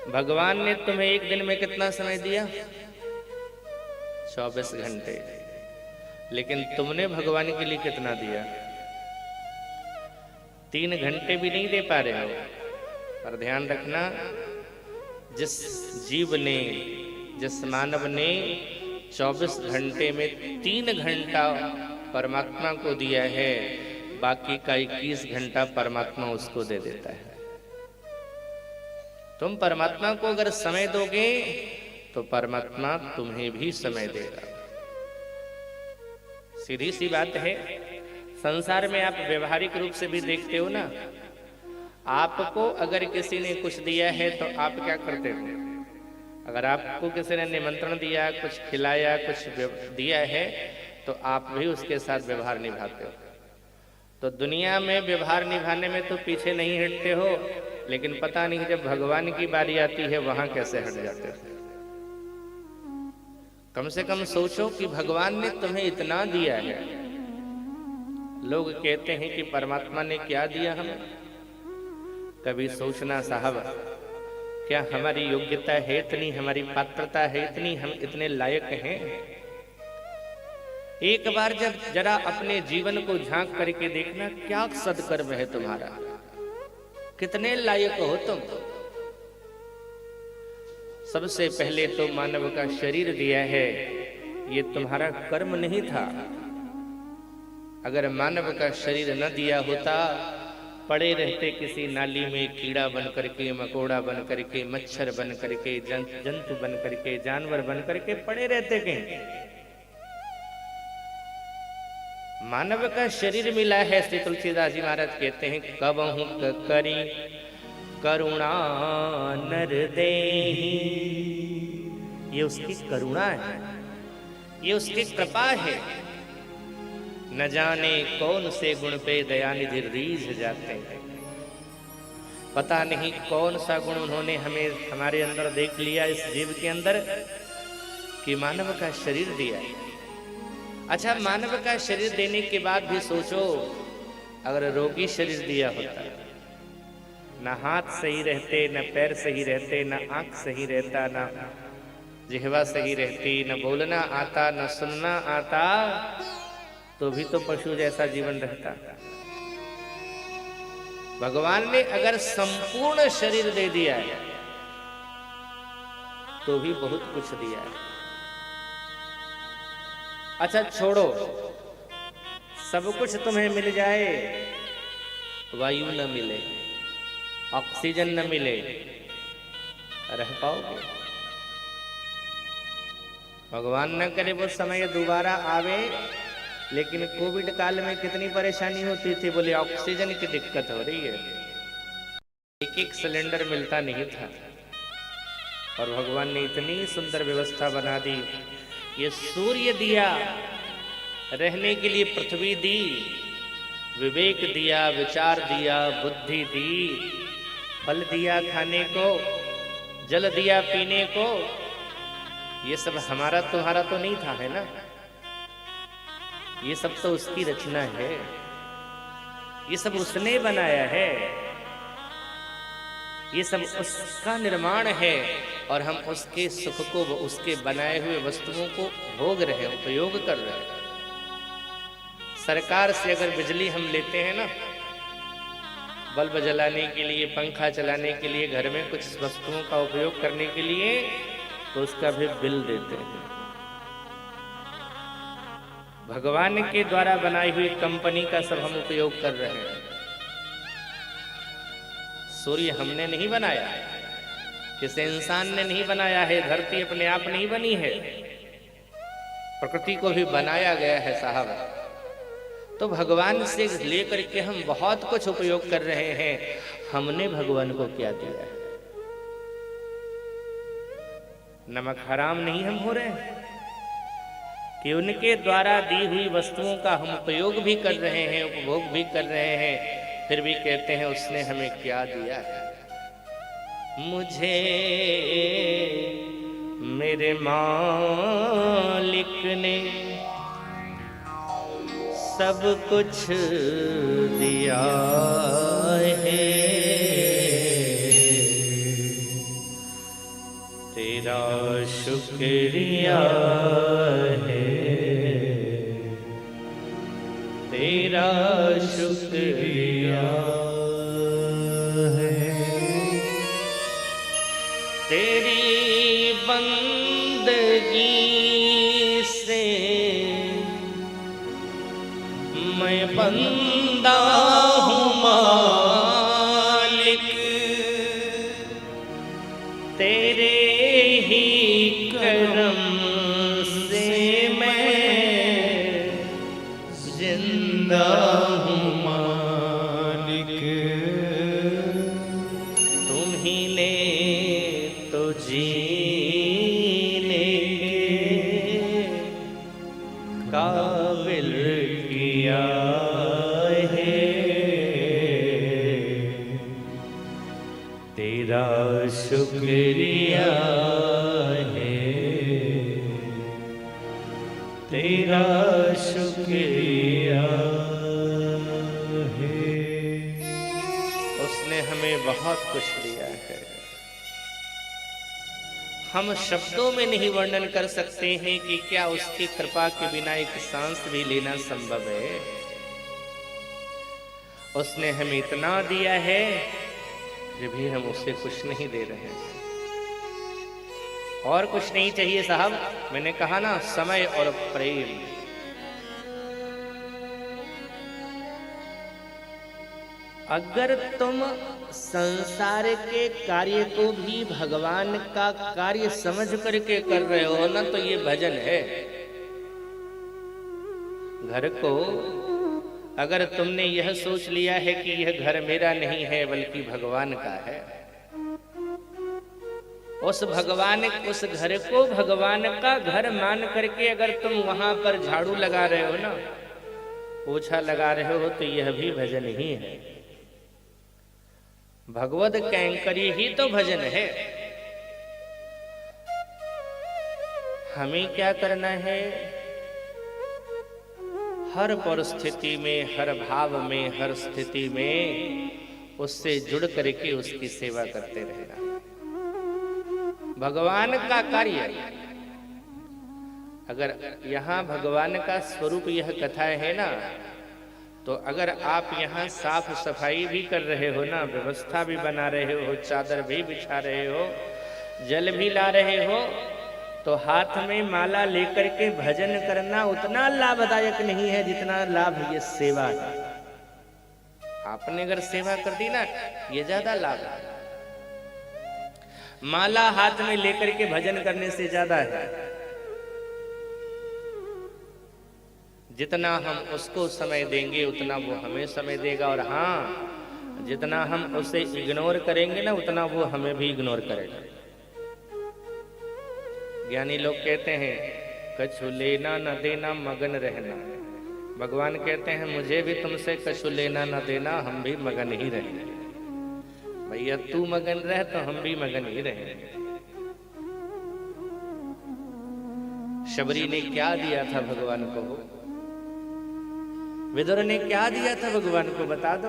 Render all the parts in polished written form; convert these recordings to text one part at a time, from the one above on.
भगवान ने तुम्हें एक दिन में कितना समय दिया? 24 घंटे। लेकिन तुमने भगवान के लिए कितना दिया? 3 घंटे भी नहीं दे पा रहे हो। पर ध्यान रखना, जिस जीव ने, जिस मानव ने 24 घंटे में 3 घंटा परमात्मा को दिया है, बाकी का 21 घंटा परमात्मा उसको दे देता है। तुम परमात्मा को अगर समय दोगे तो परमात्मा तुम्हें भी समय देगा। सीधी सी बात है। संसार में आप व्यवहारिक रूप से भी देखते हो ना, आपको अगर किसी ने कुछ दिया है तो आप क्या करते हो? अगर आपको किसी ने निमंत्रण दिया, कुछ खिलाया, कुछ दिया है, तो आप भी उसके साथ व्यवहार निभाते हो। तो दुनिया में व्यवहार निभाने में तो पीछे नहीं हटते हो, लेकिन पता नहीं जब भगवान की बारी आती है वहां कैसे हट जाते हो। कम से कम सोचो कि भगवान ने तुम्हें इतना दिया है। लोग कहते हैं कि परमात्मा ने क्या दिया हमें। कभी सोचना साहब, क्या हमारी योग्यता है इतनी, हमारी पात्रता है इतनी, हम इतने लायक हैं? एक बार जब जरा अपने जीवन को झांक करके देखना, क्या सदकर्म है तुम्हारा, कितने लायक हो तुम। सबसे पहले तो मानव का शरीर दिया है, ये तुम्हारा कर्म नहीं था। अगर मानव का शरीर न दिया होता, पड़े रहते किसी नाली में कीड़ा बन करके, मकोड़ा बन करके, मच्छर बन करके, जंतु बन करके, जानवर बन करके पड़े रहते कहीं। मानव का शरीर मिला है। श्री तुलसीदास जी महाराज कहते हैं, कबहु करी करुणा नर देहि। ये उसकी करुणा है, ये उसकी कृपा है। न जाने कौन से गुण पे दयानिधि रीझ जाते हैं। पता नहीं कौन सा गुण उन्होंने हमें, हमारे अंदर देख लिया, इस जीव के अंदर, कि मानव का शरीर दिया है। अच्छा, मानव का शरीर देने के बाद भी सोचो, अगर रोगी शरीर दिया होता, न हाथ सही रहते, न पैर सही रहते, न आंख सही रहता, न जिह्वा सही रहती, न बोलना आता, न सुनना आता, तो भी तो पशु जैसा जीवन रहता। भगवान ने अगर संपूर्ण शरीर दे दिया है तो भी बहुत कुछ दिया है। अच्छा छोड़ो, सब कुछ तुम्हें मिल जाए, वायु न मिले, ऑक्सीजन न मिले, रह पाओगे? भगवान न करे वो समय दोबारा आवे। लेकिन कोविड काल में कितनी परेशानी होती थी, बोले ऑक्सीजन की दिक्कत हो रही है, एक सिलेंडर मिलता नहीं था। और भगवान ने इतनी सुंदर व्यवस्था बना दी। ये सूर्य दिया, रहने के लिए पृथ्वी दी, विवेक दिया, विचार दिया, बुद्धि दी, फल दिया खाने को, जल दिया पीने को। ये सब हमारा तुम्हारा तो नहीं था, है ना? ये सब तो उसकी रचना है, ये सब उसने बनाया है, ये सब उसका निर्माण है। और हम उसके सुख को, उसके बनाए हुए वस्तुओं को भोग रहे हैं, उपयोग कर रहे हैं। सरकार से अगर बिजली हम लेते हैं ना, बल्ब जलाने के लिए, पंखा चलाने के लिए, घर में कुछ वस्तुओं का उपयोग करने के लिए, तो उसका भी बिल देते हैं। भगवान के द्वारा बनाई हुई कंपनी का सब हम उपयोग कर रहे हैं। सूर्य हमने नहीं बनाया, किसी इंसान ने नहीं बनाया है, धरती अपने आप नहीं बनी है, प्रकृति को भी बनाया गया है साहब। तो भगवान से लेकर के हम बहुत कुछ उपयोग कर रहे हैं। हमने भगवान को क्या दिया है? नमक हराम नहीं हम हो रहे हैं कि उनके द्वारा दी हुई वस्तुओं का हम उपयोग भी कर रहे हैं, उपभोग भी कर रहे हैं, फिर भी कहते हैं उसने हमें क्या दिया है? मुझे मेरे मालिक ने सब कुछ दिया है, तेरा शुक्रिया है, तेरा शुक्रिया है, तेरी बंदगी से मैं बंदा हूँ मालिक, तेरे ही करम से मैं जिंदा हूँ मालिक, तुम ही ने तो जीने के काबिल किया है, तेरा शुक्रिया है, तेरा शुक्रिया है। उसने हमें बहुत कुछ दिया है, हम शब्दों में नहीं वर्णन कर सकते हैं कि क्या उसकी कृपा के बिना एक सांस भी लेना संभव है। उसने हमें इतना दिया है फिर भी हम उससे कुछ नहीं दे रहे हैं। और कुछ नहीं चाहिए साहब, मैंने कहा ना, समय और प्रेम। अगर तुम संसार के कार्य को भी भगवान का कार्य समझ करके कर रहे हो ना, तो ये भजन है। घर को अगर तुमने यह सोच लिया है कि यह घर मेरा नहीं है बल्कि भगवान का है, उस घर को भगवान का घर मान करके अगर तुम वहां पर झाड़ू लगा रहे हो ना, पोछा लगा रहे हो, तो यह भी भजन ही है। भगवद कैंकरी ही तो भजन है। हमें क्या करना है? हर परिस्थिति में, हर भाव में, हर स्थिति में उससे जुड़ करके उसकी सेवा करते रहना। भगवान का कार्य, अगर यहाँ भगवान का स्वरूप यह कथा है ना, तो अगर आप यहाँ साफ सफाई भी कर रहे हो ना, व्यवस्था भी बना रहे हो, चादर भी बिछा रहे हो, जल भी ला रहे हो, तो हाथ में माला लेकर के भजन करना उतना लाभदायक नहीं है जितना लाभ ये सेवा है। आपने अगर सेवा कर दी ना, ये ज्यादा लाभ है। माला हाथ में लेकर के भजन करने से ज्यादा है। जितना हम उसको समय देंगे उतना वो हमें समय देगा, और हाँ, जितना हम उसे इग्नोर करेंगे ना, उतना वो हमें भी इग्नोर करेगा। ज्ञानी लोग कहते हैं कछु लेना न देना मगन रहना। भगवान कहते हैं मुझे भी तुमसे कछु लेना न देना, हम भी मगन ही रहेंगे। भैया तू मगन रह तो हम भी मगन ही रहेंगे। शबरी ने क्या दिया था भगवान को? विदुर ने क्या दिया था भगवान को, बता दो।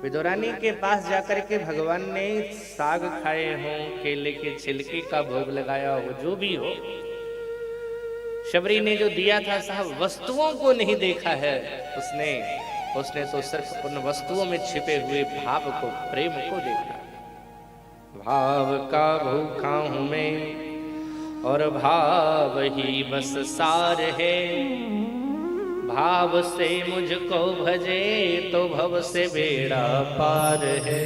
विदुरानी के पास जाकर के भगवान ने साग खाए हों, केले के छिलके का भोग लगाया हो, जो भी हो, शबरी ने जो दिया था साहब, वस्तुओं को नहीं देखा है उसने तो सिर्फ उन वस्तुओं में छिपे हुए भाव को, प्रेम को देखा। भाव का भूखा हूं मैं और भाव ही बस सार है, भाव से मुझको भजे तो भव से बेड़ा पार है।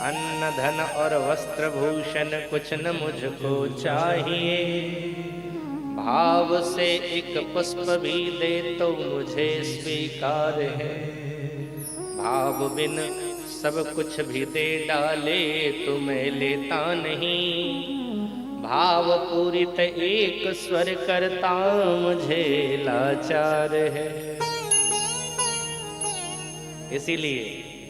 अन्न धन और वस्त्र भूषण कुछ न मुझको चाहिए, भाव से एक पुष्प भी दे तो मुझे स्वीकार है। भाव बिन सब कुछ भी दे डाले तो मैं लेता नहीं, भाव पूरित एक स्वर करता मुझे लाचार है। इसीलिए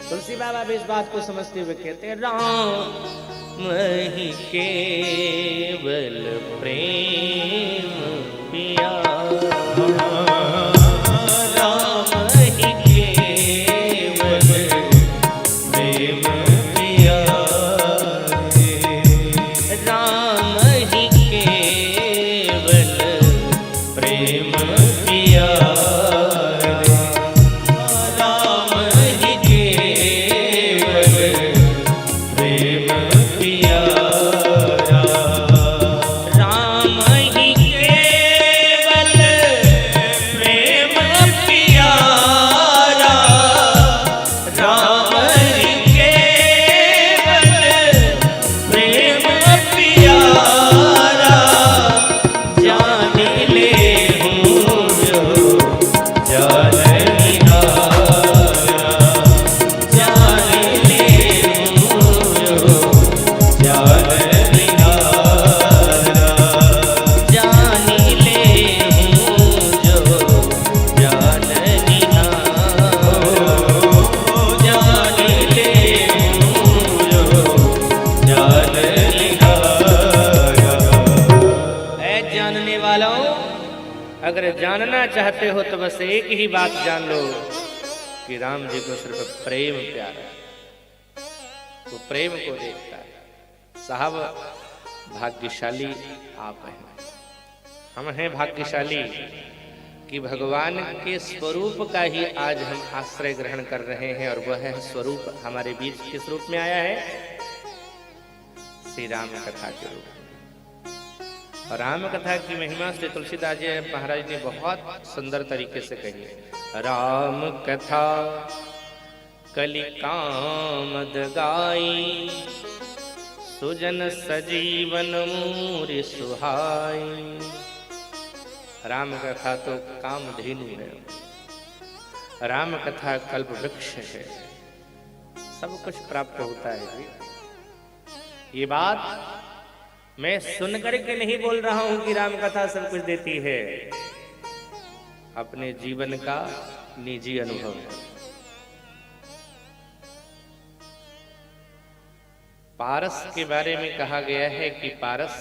तुलसी बाबा भी इस बात को समझते हुए कहते हैं, राम ही केवल प्रेम पिया, राम ही केवल प्रेम पिया, अगर जानना चाहते हो तो बस एक ही बात जान लो कि राम जी को सिर्फ प्रेम प्यारा है, वो प्रेम को देखता है। साहब भाग्यशाली आप हैं, हम हैं भाग्यशाली कि भगवान के स्वरूप का ही आज हम आश्रय ग्रहण कर रहे हैं, और वह स्वरूप हमारे बीच किस रूप में आया है? श्री राम कथा के रूप में। और राम कथा की महिमा श्री तुलसीदास जी महाराज ने बहुत सुंदर तरीके से कही है। राम कथा कलि कामद गाई, सुजन सजीवन मूरि सुहाई। राम कथा तो कामधेनु है, राम कथा कल्प वृक्ष है, सब कुछ प्राप्त होता है जी। ये बात मैं सुन करके नहीं बोल रहा हूं कि राम कथा सब कुछ देती है, अपने जीवन का निजी अनुभव है। पारस के बारे में कहा गया है कि पारस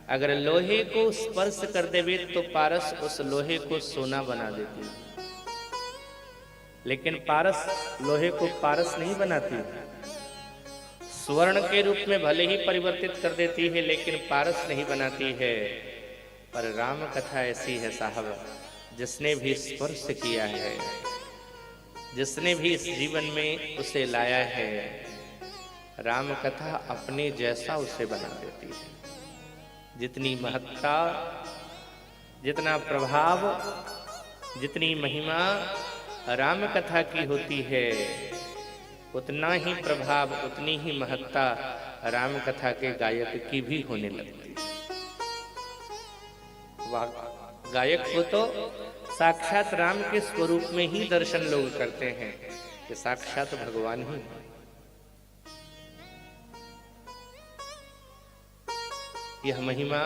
अगर लोहे को स्पर्श कर देवे तो पारस उस लोहे को सोना बना देती है, लेकिन पारस लोहे को पारस नहीं बनाती। स्वर्ण के रूप में भले ही परिवर्तित कर देती है, लेकिन पारस नहीं बनाती है। पर राम कथा ऐसी है साहब, जिसने भी स्पर्श किया है, जिसने भी इस जीवन में उसे लाया है, राम कथा अपने जैसा उसे बना देती है। जितनी महत्ता, जितना प्रभाव, जितनी महिमा राम कथा की होती है, उतना ही प्रभाव, उतनी ही महत्ता राम कथा के गायक की भी होने लगती है। गायक को तो साक्षात राम के स्वरूप में ही दर्शन लोग करते हैं कि साक्षात भगवान ही है। यह महिमा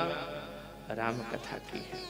राम कथा की है।